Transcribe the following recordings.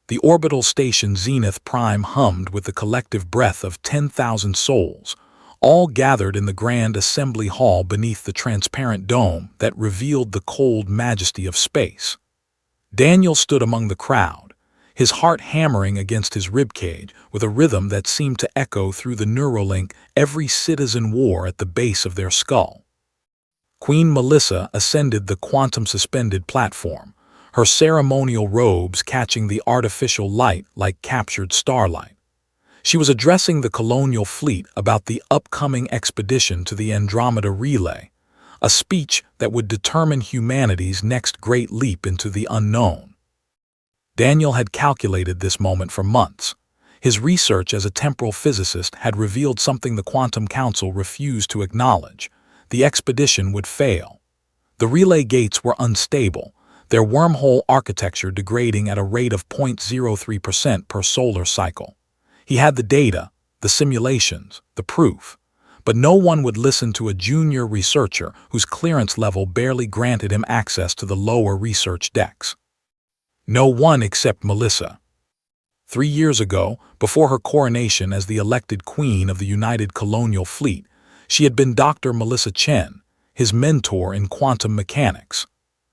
The orbital station Zenith Prime hummed with the collective breath of 10,000 souls, all gathered in the grand assembly hall beneath the transparent dome that revealed the cold majesty of space. Daniel stood among the crowd, his heart hammering against his ribcage with a rhythm that seemed to echo through the Neuralink every citizen wore at the base of their skull. Queen Melissa ascended the quantum-suspended platform, her ceremonial robes catching the artificial light like captured starlight. She was addressing the colonial fleet about the upcoming expedition to the Andromeda Relay, a speech that would determine humanity's next great leap into the unknown. Daniel had calculated this moment for months. His research as a temporal physicist had revealed something the Quantum Council refused to acknowledge. The expedition would fail. The relay gates were unstable, their wormhole architecture degrading at a rate of 0.03% per solar cycle. He had the data, the simulations, the proof, but no one would listen to a junior researcher whose clearance level barely granted him access to the lower research decks. No one except Melissa. 3 years ago, before her coronation as the elected queen of the United Colonial Fleet, she had been Dr. Melissa Chen, his mentor in quantum mechanics.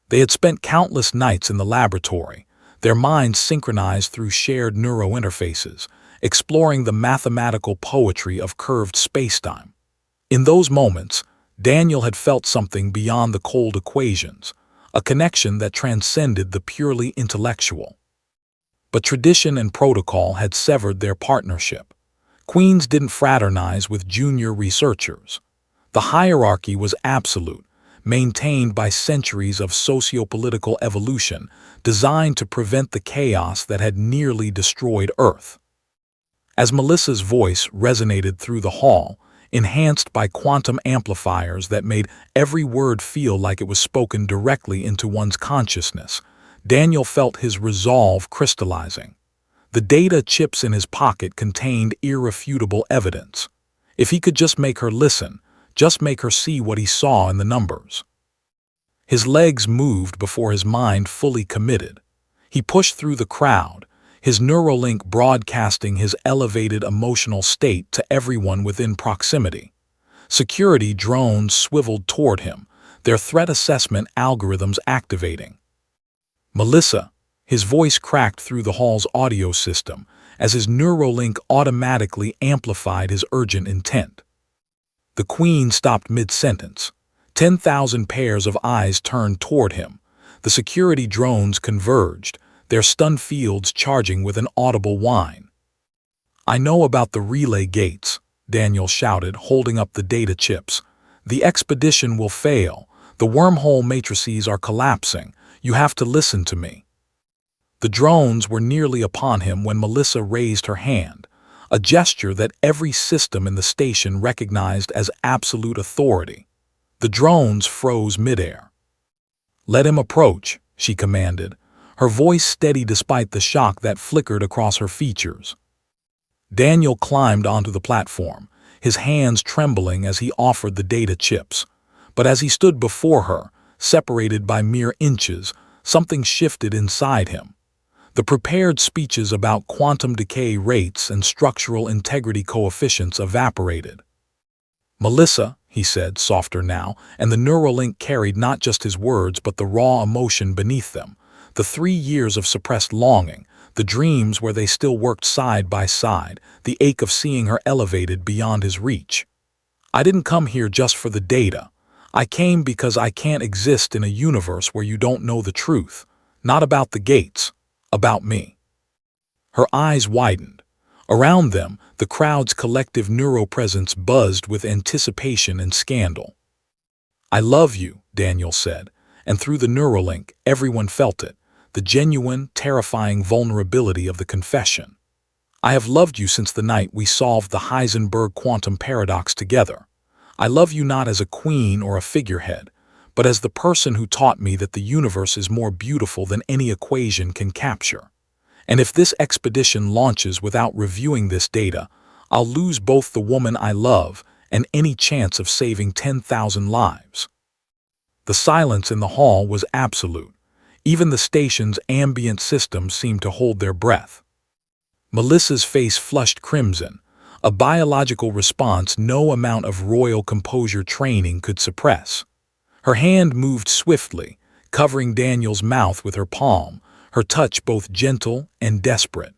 They had spent countless nights in the laboratory, their minds synchronized through shared neurointerfaces, exploring the mathematical poetry of curved spacetime. In those moments, Daniel had felt something beyond the cold equations, a connection that transcended the purely intellectual. But tradition and protocol had severed their partnership. Queens didn't fraternize with junior researchers. The hierarchy was absolute, maintained by centuries of sociopolitical evolution designed to prevent the chaos that had nearly destroyed Earth. As Melissa's voice resonated through the hall, enhanced by quantum amplifiers that made every word feel like it was spoken directly into one's consciousness, Daniel felt his resolve crystallizing. The data chips in his pocket contained irrefutable evidence. If he could just make her listen, just make her see what he saw in the numbers. His legs moved before his mind fully committed. He pushed through the crowd, his Neuralink broadcasting his elevated emotional state to everyone within proximity. Security drones swiveled toward him, their threat assessment algorithms activating. Melissa, his voice cracked through the hall's audio system as his Neuralink automatically amplified his urgent intent. The Queen stopped mid-sentence. 10,000 pairs of eyes turned toward him. The security drones converged, their stun fields charging with an audible whine. "I know about the relay gates," Daniel shouted, holding up the data chips. "The expedition will fail. The wormhole matrices are collapsing. You have to listen to me." The drones were nearly upon him when Melissa raised her hand, a gesture that every system in the station recognized as absolute authority. The drones froze midair. "Let him approach," she commanded, her voice steady despite the shock that flickered across her features. Daniel climbed onto the platform, his hands trembling as he offered the data chips. But as he stood before her, separated by mere inches, something shifted inside him. The prepared speeches about quantum decay rates and structural integrity coefficients evaporated. "Melissa," he said, softer now, and the Neuralink carried not just his words but the raw emotion beneath them, the 3 years of suppressed longing, the dreams where they still worked side by side, the ache of seeing her elevated beyond his reach. "I didn't come here just for the data. I came because I can't exist in a universe where you don't know the truth, not about the gates. About me." Her eyes widened. Around them, the crowd's collective neuropresence buzzed with anticipation and scandal. "I love you," Daniel said, and through the Neuralink, everyone felt it, the genuine, terrifying vulnerability of the confession. "I have loved you since the night we solved the Heisenberg quantum paradox together. I love you not as a queen or a figurehead, but as the person who taught me that the universe is more beautiful than any equation can capture. And if this expedition launches without reviewing this data, I'll lose both the woman I love and any chance of saving 10,000 lives." The silence in the hall was absolute. Even the station's ambient system seemed to hold their breath. Melissa's face flushed crimson, a biological response no amount of royal composure training could suppress. Her hand moved swiftly, covering Daniel's mouth with her palm, her touch both gentle and desperate.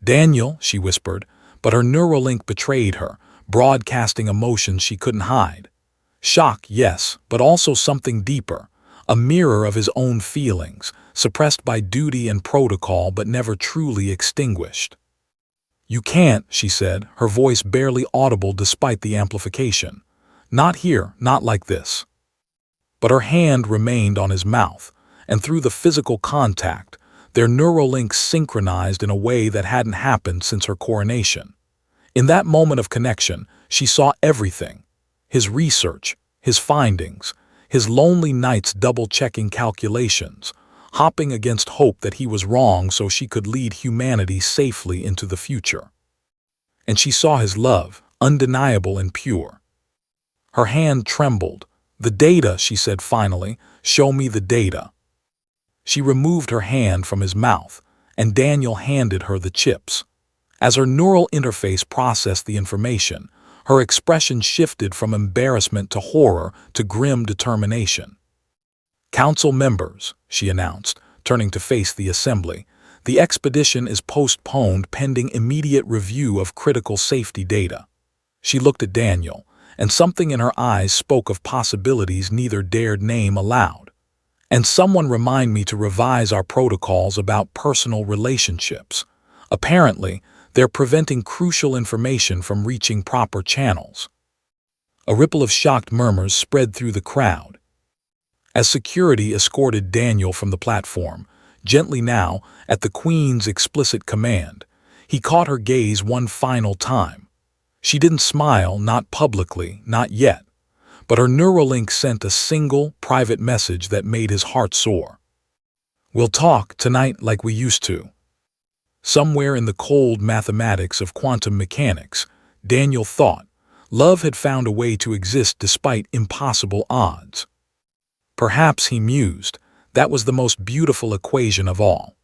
"Daniel," she whispered, but her Neuralink betrayed her, broadcasting emotions she couldn't hide. Shock, yes, but also something deeper, a mirror of his own feelings, suppressed by duty and protocol but never truly extinguished. "You can't," she said, her voice barely audible despite the amplification. "Not here, not like this." But her hand remained on his mouth, and through the physical contact, their Neuralinks synchronized in a way that hadn't happened since her coronation. In that moment of connection, she saw everything: his research, his findings, his lonely nights double-checking calculations, hopping against hope that he was wrong so she could lead humanity safely into the future. And she saw his love, undeniable and pure. Her hand trembled. "The data," she said finally, "show me the data." She removed her hand from his mouth, and Daniel handed her the chips. As her neural interface processed the information, her expression shifted from embarrassment to horror to grim determination. "Council members," she announced, turning to face the assembly, "the expedition is postponed pending immediate review of critical safety data." She looked at Daniel, and something in her eyes spoke of possibilities neither dared name aloud. "And someone remind me to revise our protocols about personal relationships. Apparently, they're preventing crucial information from reaching proper channels." A ripple of shocked murmurs spread through the crowd. As security escorted Daniel from the platform, gently now, at the Queen's explicit command, he caught her gaze one final time. She didn't smile, not publicly, not yet, but her Neuralink sent a single, private message that made his heart soar. "We'll talk tonight like we used to." Somewhere in the cold mathematics of quantum mechanics, Daniel thought, love had found a way to exist despite impossible odds. Perhaps, he mused, that was the most beautiful equation of all.